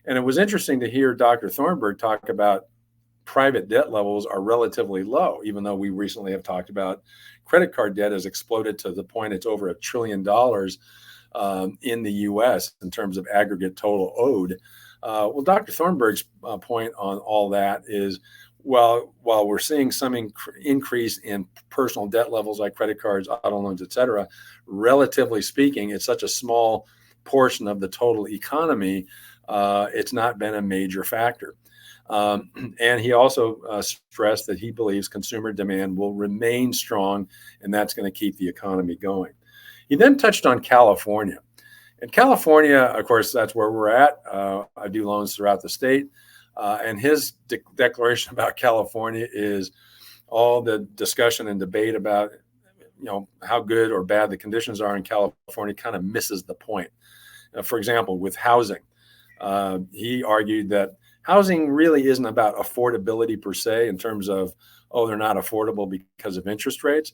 And it was interesting to hear Dr. Thornburg talk about private debt levels are relatively low, even though we recently have talked about credit card debt has exploded to the point it's over $1 trillion in the US in terms of aggregate total owed. Well, Dr. Thornburg's point on all that is, well, while we're seeing some increase in personal debt levels like credit cards, auto loans, et cetera, relatively speaking, it's such a small portion of the total economy, it's not been a major factor. And he also stressed that he believes consumer demand will remain strong, and that's going to keep the economy going. He then touched on California. And California, of course, that's where we're at. I do loans throughout the state. And his declaration about California is all the discussion and debate about, how good or bad the conditions are in California kind of misses the point. For example, with housing, he argued that housing really isn't about affordability per se in terms of, oh, they're not affordable because of interest rates.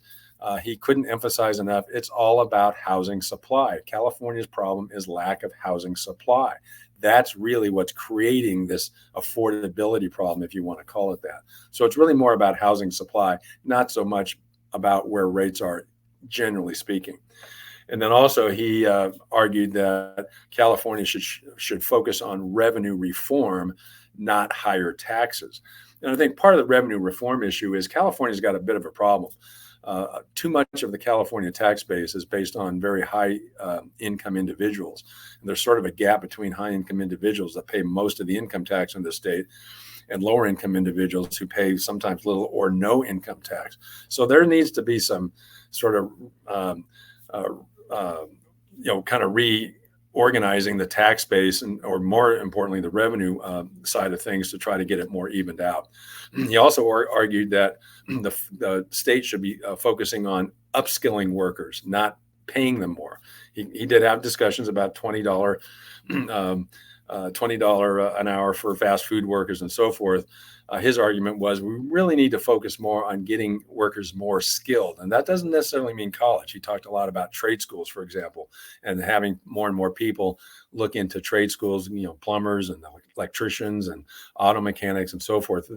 He couldn't emphasize enough, it's all about housing supply. California's problem is lack of housing supply. That's really what's creating this affordability problem, if you want to call it that. So it's really more about housing supply, not so much about where rates are, generally speaking. And then also he argued that California should focus on revenue reform, not higher taxes. And I think part of the revenue reform issue is California's got a bit of a problem. Too much of the California tax base is based on very high income individuals. And there's sort of a gap between high income individuals that pay most of the income tax in the state and lower income individuals who pay sometimes little or no income tax. So there needs to be some sort of, kind of reorganizing the tax base or more importantly, the revenue side of things to try to get it more evened out. He also argued that the state should be focusing on upskilling workers, not paying them more. He did have discussions about $20 an hour for fast food workers and so forth. His argument was we really need to focus more on getting workers more skilled. And that doesn't necessarily mean college. He talked a lot about trade schools, for example, and having more and more people look into trade schools, plumbers and electricians and auto mechanics and so forth.